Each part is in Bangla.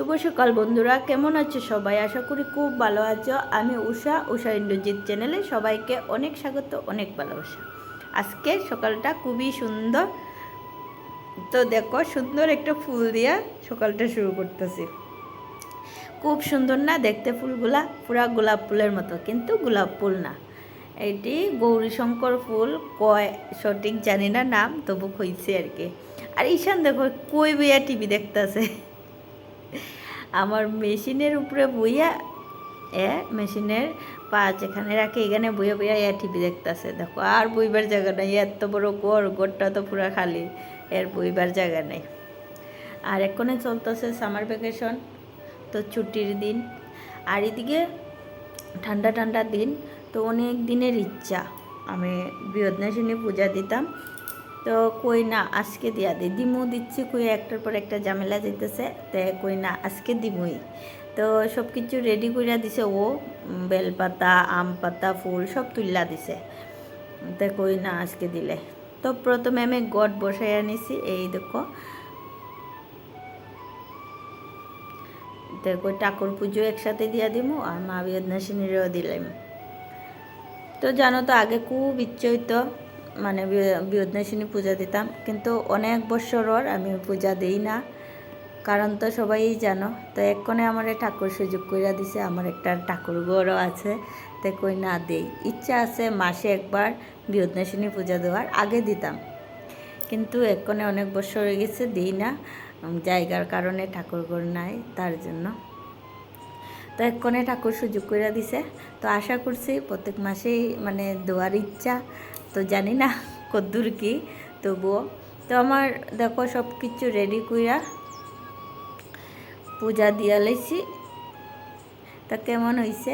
শুভ সকাল বন্ধুরা, কেমন আছো সবাই? আশা করি খুব ভালো আছো। আমি উষা ইন্দ্রজিৎ চ্যানেলে সবাইকে অনেক স্বাগত, অনেক ভালোবাসা। আজকে সকালটা খুবই সুন্দর। তো দেখো, সুন্দর একটা ফুল দিয়া সকালটা শুরু করতেছি। খুব সুন্দর না দেখতে ফুলগুলা? পুরা গোলাপ ফুলের মতো, কিন্তু গোলাপ ফুল না, এটি গৌরীশঙ্কর ফুল কয় সঠিক জানি না নাম, তবু হয়েছে আর কি। আর ঈশান দেখো কই বইয়া টিভি দেখতেছে আমার মেশিনের উপরে বইয়া মেশিনের পা যেখানে রাখে এখানে বইয়া বইয়া টিভি দেখতেছে। দেখো, আর বইবার জায়গা নাই, এত বড় ঘরটা তো পুরো খালি, এর বইবার জায়গা নেই। আর এখনে চলতেছে সামার ভ্যাকেশন, তো ছুটির দিন। আর এদিকে ঠান্ডা ঠান্ডা দিন, তো অনেক দিনের ইচ্ছা আমি বৃহদনাশিনী পূজা দিতাম। তো কই না আজকে দিয়া দিমু দিচ্ছি, কই একটার পর একটা ঝামেলা যেতেছে, তো কই না আজকে দিমুই। তো সব কিছু রেডি করিয়া দিছে, ও বেলপাতা, আম পাতা, ফুল সব তুললা দিছে, তো কই না আজকে দিলে। তো প্রথমে আমি গড় বসাইয়া নিছি, এই দেখো। তো ঠাকুর পুজো একসাথে দিয়া দিমু, আর মা বৃহদনাশিনীরও দিলাম। তো জানো তো, আগে খুব ইচ্ছে হইতো মানে বৃহদনাশিনী পূজা দিতাম, কিন্তু অনেক বছর আমি পূজা দিই না, কারণ তো সবাই জানো। তো এক্ষণে আমার ঠাকুর সুযোগ কইরা দিছে, আমার একটা ঠাকুর ঘরও আছে, তো কই না দেই। ইচ্ছা আছে মাসে একবার বৃহদনাশিনী পূজা দেওয়ার, আগে দিতাম, কিন্তু এক্ষণে অনেক বছর হয়ে গেছে দিই না, জায়গার কারণে ঠাকুর ঘর নাই, তার জন্য। তো এক্ষণে ঠাকুর সুযোগ করে দিছে, তো আশা করছি প্রত্যেক মাসেই মানে দেওয়ার ইচ্ছা। তো জানি না কদ্দূর কি, তবুও। তো আমার দেখো সব কিছু রেডি কইরা পূজা দিয়া লাইছি। তা কেমন হয়েছে?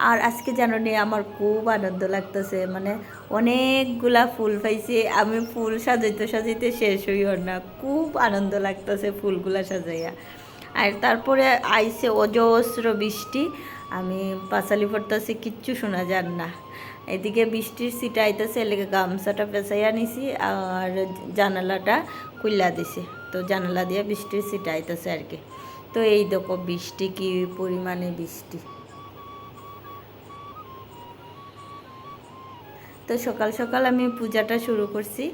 আর আজকে জানো নি, আমার খুব আনন্দ লাগতেছে, মানে অনেকগুলা ফুল পাইছি আমি, ফুল সাজাইতে সাজাইতে শেষ হইও না, খুব আনন্দ লাগতেছে ফুলগুলা সাজাইয়া। আর তারপরে আইসে অজস্র বৃষ্টি, আমি পাঁচালি পড়তেছি, কিচ্ছু শোনা যান না। এদিকে বৃষ্টির সিটা আইতেছে, এদিকে গামছাটা পেঁচাইয়া নিছি আর জানালাটা খুললা দিছি, তো জানালা দিয়ে বৃষ্টির সিটা আইতেছে আর কি। তো এই দেখো বৃষ্টি, কি পরিমাণে বৃষ্টি। তো সকাল সকাল আমি পূজাটা শুরু করছি,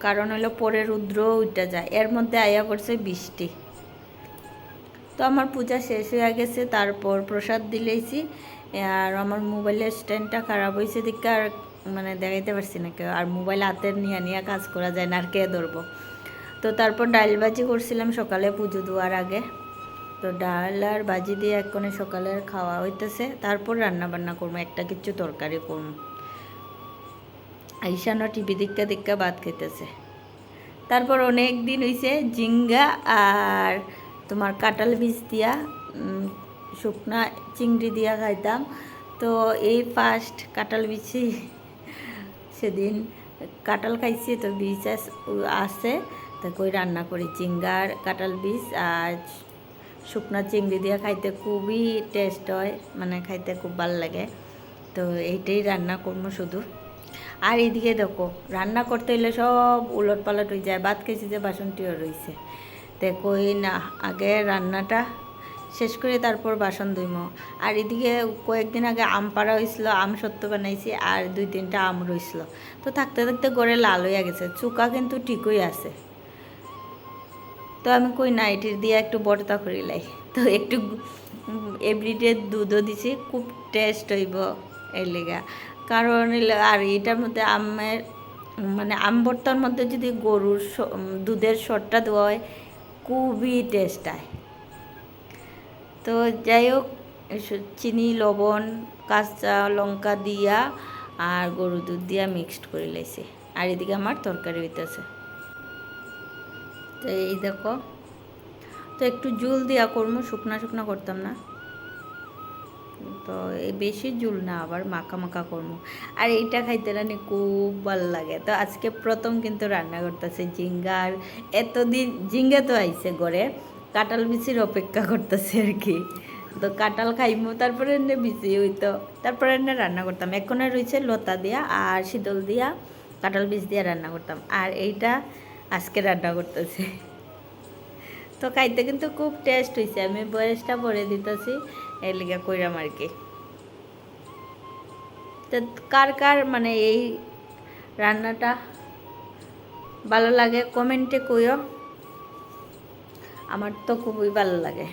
কারণ হলো পরে রুদ্র উঠে যায়, এর মধ্যে আয়া করছে বৃষ্টি। তো আমার পূজা শেষ হয়ে গেছে, তারপর প্রসাদ দিলেইছি। আর আমার মোবাইলের স্ট্যান্ডটা খারাপ হয়েছে দেখে আর মানে দেখাইতে পারছি না কেউ, আর মোবাইল হাতের নিয়ে নিয়ে কাজ করা যায় না, আর কে ধরবো। তো তারপর ডাল ভাজি করছিলাম সকালে পুজো দেওয়ার আগে, তো ডাল আর ভাজি দিয়ে এক্ষণে সকালের খাওয়া হইতেছে। তারপর রান্না বান্না করবো, একটা কিছু তরকারি করবো। ঈশানও টিভি দিক্কা দিক্কা ভাত খেতেছে। তারপর অনেক দিন হয়েছে ঝিঙ্গা আর তোমার কাঁঠাল বীজ দিয়া শুকনা চিংড়ি দিয়া খাইতাম। তো এই ফার্স্ট কাঁঠাল বীজ, সেদিন কাঁঠাল খাইছি, তো বীজ আছে, তো কই রান্না করি ঝিঙ্গার কাঁঠাল বীজ আর শুকনা চিংড়ি দিয়া খাইতে খুবই টেস্ট হয়, মানে খাইতে খুব ভালো লাগে। তো এইটাই রান্না করবো শুধু। আর এইদিকে দেখো, রান্না করতে হইলে সব উলট পালট হয়ে যায়, ভাত খেয়েছি যে বাসনটিও রয়েছে, তো কই না আগে রান্নাটা শেষ করে তারপর বাসন ধুইমো। আর এদিকে কয়েকদিন আগে আম পাড়া হয়েছিল, আম সত্য বানাইছি, আর 2-3টা আম রয়েছিল, তো থাকতে থাকতে গড়ে লাল হয়ে গেছে, চুকা কিন্তু ঠিকই আছে। তো আমি কই না এটির দিয়ে একটু বর্তা করিলাই, তো একটু এভরিডে দুধও দিছি, খুব টেস্ট হইব এর লেগা। কারণ আর এটার মধ্যে আমের মানে আম ভর্তার মধ্যে যদি গরুর দুধের সরটা দেওয়া হয়, খুবই টেস্ট হয়। তো যাই হোক, চিনি, লবণ, কাঁচা লঙ্কা দিয়া আর গরুর দুধ দিয়া মিক্সড করে লাইছি। আর এদিকে আমার তরকারি হইতেছে। তো এই দেখো, তো একটু জুল দিয়া করবো, শুকনা শুকনা করতাম না, তো এই বেশি জুল না, আবার মাখা মাখা করবো। আর এইটা খাইতে রানি খুব ভালো লাগে। তো আজকে প্রথম কিন্তু রান্না করতেছে ঝিঙ্গার, এতদিন ঝিঙ্গা তো আইছে ঘরে, কাঁঠাল বিচির অপেক্ষা করতেছে আর কি। তো কাঁঠাল খাইমু, তারপরে এনে বিচি হইতো, তারপরে এনে রান্না করতাম। এখন রয়েছে লতা দিয়া আর শীতল দিয়া কাঁঠাল বীজ দিয়া রান্না করতাম, আর এইটা আজকে রান্না করতেছে। তো খাইতে কিন্তু খুব টেস্ট হয়েছে, আমি বয়সটা পরে দিতেছি এর লিগা কইরাম আর কি। তো কার কার মানে এই রান্নাটা ভালো লাগে কমেন্টে কইও, আমার তো খুবই ভালো লাগে।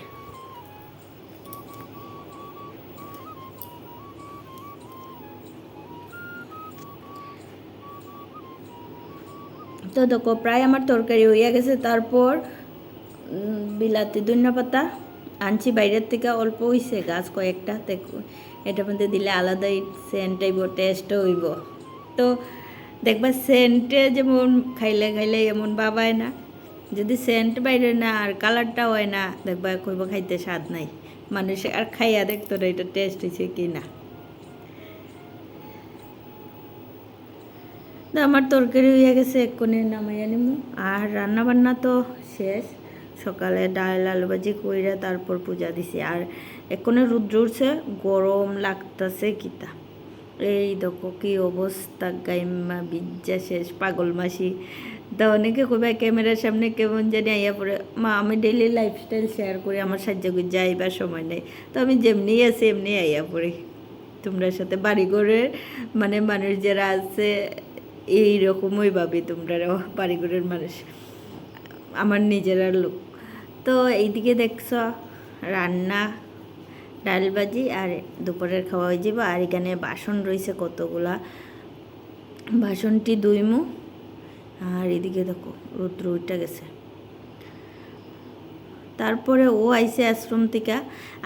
তো দেখো প্রায় আমার তরকারি হইয়া গেছে। তারপর বিলাতি ধনিয়া পাতা আনছি বাইরের থেকে, অল্প হইছে গাছ কয়েকটা, এটার মধ্যে দিলে আলাদাই সেন্ট হইব, টেস্টও হইব। তো দেখবা সেন্টে যেমন খাইলে খাইলে এমন বাবায় না, যদি সেন্ট বাইরে না আর কালারটা হয় না, দেখবা কইব খাইতে স্বাদ নাই, মানুষ আর খাইয়া দেখতো না এটা টেস্ট হয়েছে কি না। তো আমার তরকারি হয়ে গেছে, এক্ষুনি নামাইয়া নিমু। আর রান্না বান্না তো শেষ, সকালে ডাল আলু ভাজি কইরা তারপর পূজা দিছি। আর এক্ষুনি রুদ্র উঠছে, গরম লাগতেছে কিতা। এই দেখো কি অবস্থা, গাইমা বিজ্জা শেষ, পাগল মাসি। তো অনেকে কইবা ক্যামেরার সামনে কেমন জানি আইয়া পড়ে। মা আমি ডেইলি লাইফস্টাইল শেয়ার করি, আমার সাজ্জাগুজ্জা আইবার সময় নেই, তো আমি যেমনি আছি এমনি আইয়া পড়ি তোমরা সাথে। বাড়িঘরের মানে মানুষ যারা আছে এইরকমই ভাবি তোমরা, বাড়িঘরের মানুষ আমার নিজেরার লোক। তো এইদিকে দেখছ রান্না ডাল ভাজি আর দুপুরের খাওয়া হয়ে যাবো। আর এখানে বাসন রয়েছে কতগুলা, বাসনটি ধুইমু। আর এদিকে দেখো রৌদ্র উঠে গেছে। তারপরে ও আইসে আশ্রম থেকে,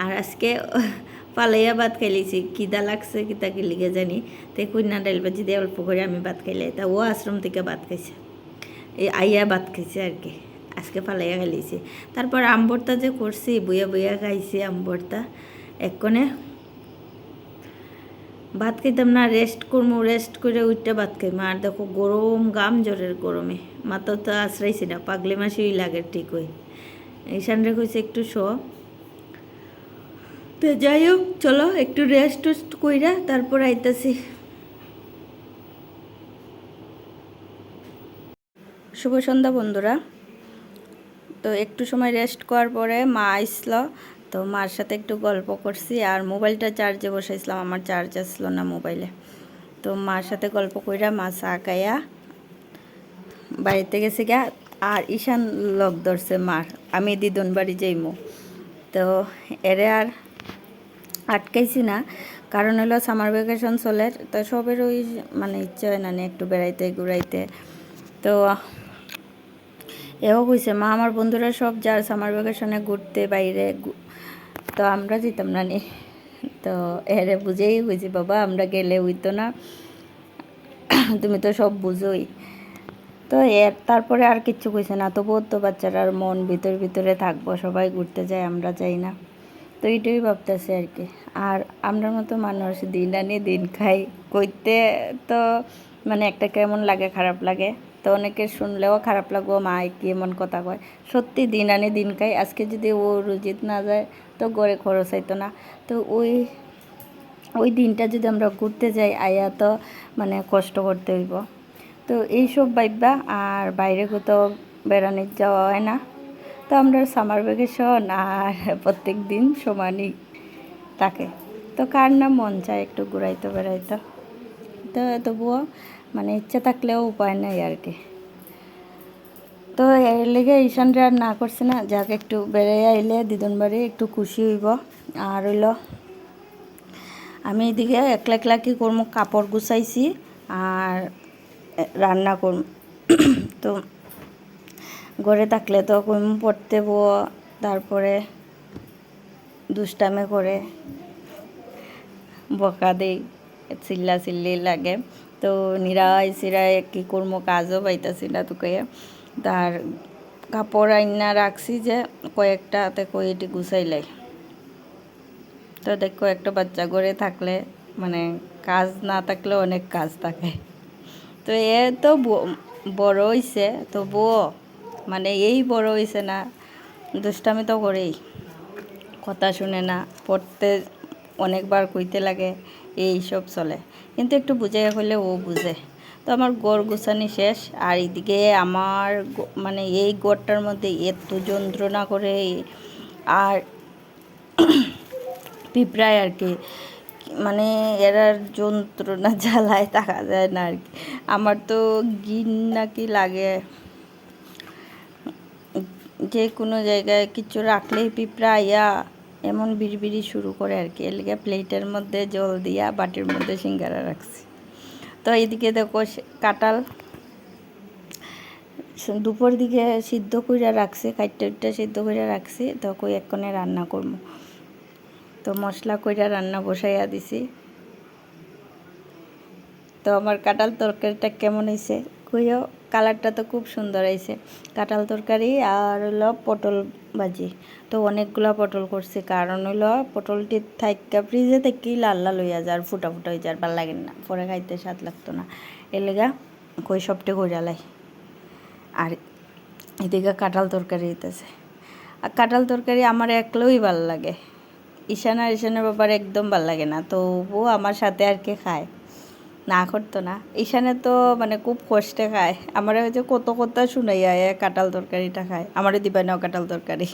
আর আজকে পালাইয়া ভাত খাইলেছি, কিদা লাগছে কিতা কি লিগে জানি, তো কন্যা ডাল ভাজি দিয়ে অল্প করে আমি ভাত খাইলে, তা ও আশ্রম থেকে ভাত খাইছে, এই আইয়া ভাত খাইছে আর কি, আজকে পালাইয়া খাইলেছি। তারপর আমবর্তা যে করছি বইয়া বইয়া খাইছি আমবর্তা। এক্ষণে ভাত খাইতাম না, রেস্ট করবো, রেস্ট করে উঠতে ভাত খাইম। আর দেখো গরম গাম জ্বরের গরমে মাথা তো আশ্রাইছি না, পাগলি মাসিই লাগে ঠিক হই। ঈশানরে কইছে একটু শো। তো যাই হোক চলো একটু রেস্ট টেস্ট কইরা তারপর আইতাছি। শুভ সন্ধ্যা বন্ধুরা। তো একটু সময় রেস্ট করার পরে মা আসলো, তো মার সাথে একটু গল্প করছি। আর মোবাইলটা চার্জে বসাইছিলাম, আমার চার্জ আসলো না মোবাইলে। তো মার সাথে গল্প কইরা মা চা খাইয়া বাড়িতে গেছে গা। আর ঈশান লক ধরছে মার, আমি দিদন বাড়ি যাইমু। তো এরে আর আটকাইছি না, কারণ হলো সামার ভ্যাকেশন চলে, তো সবের ওই মানে ইচ্ছা হয় না একটু বেড়াইতে ঘুরাইতে। তো এও কইছে মা আমার বন্ধুরা সব যার সামার ভ্যাকেশনে ঘুরতে বাইরে, তো আমরা যেতাম না নি। তো এরে বুঝেই বুঝি বাবা আমরা গেলে হইতো না, তুমি তো সব বুঝোই। তো এর তারপরে আর কিচ্ছু কইছে না। তবুও তো বাচ্চারার মন ভিতরে থাকবো, সবাই ঘুরতে যায় আমরা যাই না, তো এইটাই ভাবতেছে আর কি। আর আমরার মতো মানুষ দিন আনি দিন খাই কইতে, তো মানে একটা কেমন লাগে, খারাপ লাগে। তো অনেকে শুনলেও খারাপ লাগবো, মা কি এমন কথা কয়। সত্যি দিন আনি দিন খাই। আজকে যদি ও রুজিত না যায় তো গড়ে খরচ হইতো না। তো ওই দিনটা যদি আমরা ঘুরতে যাই আয়া তো মানে কষ্ট করতে হইব। তো এইসব ভাইবা আর বাইরে কোথাও বেড়ানো যাওয়া হয় না। তো আমরা সামার ভ্যাকেশন আর প্রত্যেক দিন সমানই থাকে। তো কার না মন চায় একটু ঘুরাইতে বেড়াইতে, তো তবুও মানে ইচ্ছা থাকলেও উপায় নেই আর কি। তো এর লেগে ঈশানরে আর না করছে না, যাকে একটু বেড়ে আইলে দিদন বাড়ি একটু খুশি হইব। আর হইল আমি এদিকে একলা একলা কি করবো, কাপড় গুছাইছি আর রান্না করব। তো ঘরে থাকলে তো কইম পড়তে বো, তারপরে দুষ্টামে করে বকা দেই, চিল্লি লাগে। তো নিরায় সিরায় কী করবো, কাজও পাইতাছি না তোকে। তার কাপড় আইনা রাখছি যে কয়েকটাতে কয়েকটি গুছাইলাই। তো দেখো একটা বাচ্চা ঘরে থাকলে মানে কাজ না থাকলে অনেক কাজ থাকে। তো এ তো বড় হইছে, তবুও মানে এই বড় হইছে না, দুষ্টামি তো করেই, কথা শুনে না, পড়তে অনেকবার কইতে লাগে, এই সব চলে। কিন্তু একটু বুঝাইয়া করলে ও বুঝে। তো আমার গড় গোছানি শেষ। আর এদিকে আমার মানে এই গড়টার মধ্যে এত যন্ত্রণা করে, আর পিঁপড়ায় আর কি, মানে এরার যন্ত্রণা জ্বালায় থাকা যায় না আর কি। আমার তো ঘিন নাকি লাগে, যে কোনো জায়গায় কিছু রাখলেই পিঁপড়া আইয়া এমন বিড়বিড়ি শুরু করে আর কি। এদিকে প্লেটের মধ্যে জল দিয়া বাটির মধ্যে সিঙ্গারা রাখছি। তো এইদিকে দেখো কাঁঠাল দুপুর দিকে সিদ্ধ কইরা রাখছি, কাইটটা সিদ্ধ কইরা রাখছি। তো কই এক্ষণে রান্না করবো, তো মশলা কইরা রান্না বসাইয়া দিছি। তো আমার কাঁঠাল তরকারিটা কেমন হয়েছে কইও। কালারটা তো খুব সুন্দর হয়েছে। কাঁঠাল তরকারি আর হলো পটল ভাজি। তো অনেকগুলো পটল করছি, কারণ হলো পটলটি থাইকা ফ্রিজে থেকেই লাল লাল হইয়া যায়, আর ফুটা ফুটা হয়ে যায়, ভাল লাগে না, পরে খাইতে স্বাদ লাগতো না। এর লেগা কই সবটে কইরালাই। আর এদিকে কাঁঠাল তরকারি হইতেছে। আর কাঁঠাল তরকারি আমার একলোই ভাল লাগে, ঈশানের ব্যাপারে একদম ভাল লাগে না। তো ও আমার সাথে আর কে খায়, না করতো না। ঈশানে তো মানে খুব কষ্টে খায়, আমার হচ্ছে কত কথা শুনাইয়া কাঁঠাল তরকারিটা খায়, আমারও দিবা নাও কাঁঠাল তরকারি।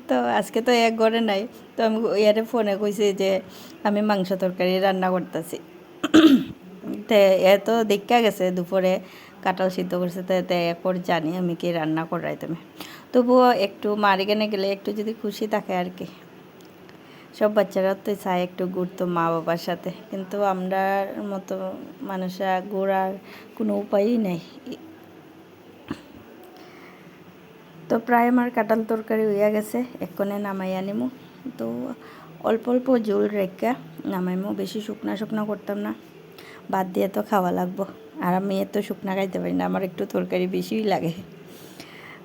তো আজকে তো এক ঘরে নাই, তো আমি ইয়ারে ফোনে কইছি যে আমি মাংস তরকারি রান্না করতেছি। তে এ তো দেখা গেছে দুপুরে কাঁঠাল সিদ্ধ করছে, তো এখন জানি আমি কি রান্না করাই। তুমি তবুও একটু মারিগানে গেলে একটু যদি খুশি থাকে আর কি। সব বাচ্চারা তো চায় একটু ঘুরতো মা বাবার সাথে, কিন্তু আমরা মতো মানুষরা ঘোরার কোনো উপায়ই নেই। তো প্রায় আমার কাঁঠাল তরকারি হইয়া গেছে, এক্ষণে নামাইয়া নিমু। তো অল্প অল্প ঝোল রেখা নামাইমু, বেশি শুকনা শুকনা করতাম না, বাদ দিয়ে তো খাওয়া লাগবো। আর আমি এত শুকনা খাইতে পারি না, আমার একটু তরকারি বেশিই লাগে।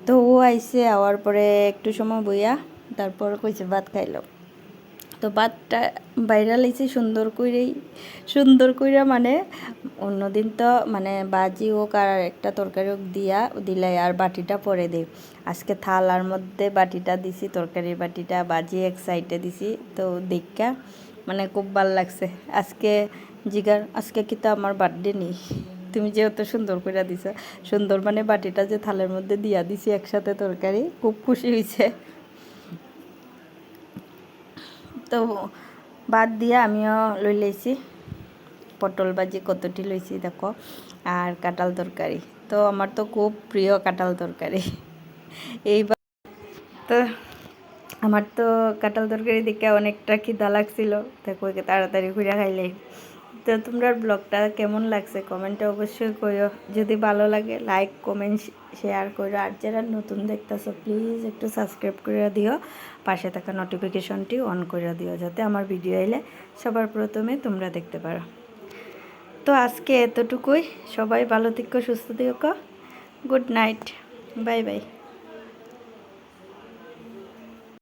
তো ও আইসে, আওয়ার পরে একটু সময় বইয়া তারপর কইছে ভাত খাইলো। তো ভাতটা বাইরা লাইছি সুন্দর কইরা, মানে অন্যদিন তো মানে বাজি হোক আর একটা তরকারি হোক দিয়া দিলাই, আর বাটিটা পরে দিই। আজকে থালার মধ্যে বাটিটা দিছি, তরকারির বাটিটা, বাজি এক সাইডে দিছি। তো দেখা মানে খুব ভাল লাগছে। আজকে জিগার আজকে কি তো আমার বার্থডে নেই, তুমি যে অত সুন্দর করে দিছো। সুন্দর মানে বাটিটা যে থালের মধ্যে দিয়া দিছি একসাথে তরকারি, খুব খুশি হয়েছে। তো বাদ দিয়ে আমিও লই লাইছি পটল ভাজি, কতটি লইছি দেখো, আর কাঁঠাল তরকারি। তো আমার তো খুব প্রিয় কাঁঠাল তরকারি। এইবার তো আমার তো কাঁঠাল তরকারি দেখে অনেকটা খিদা লাগছিল, দেখো তাড়াতাড়ি ঘুরে খাইলে। তো তোমরা ব্লগটা কেমন লাগছে কমেন্টে অবশ্যই কইও। যদি ভালো লাগে লাইক কমেন্ট শেয়ার করো, আর যারা নতুন দেখতেছো প্লিজ একটু সাবস্ক্রাইব করে দিও, পাশে থাকা নোটিফিকেশনটি অন করে দিও, যাতে আমার ভিডিও এলে সবার প্রথমে তোমরা দেখতে পারো। তো আজকে এতটুকুই, সবাই ভালো থেকো, সুস্থ থেকো, গুড নাইট, বাই বাই।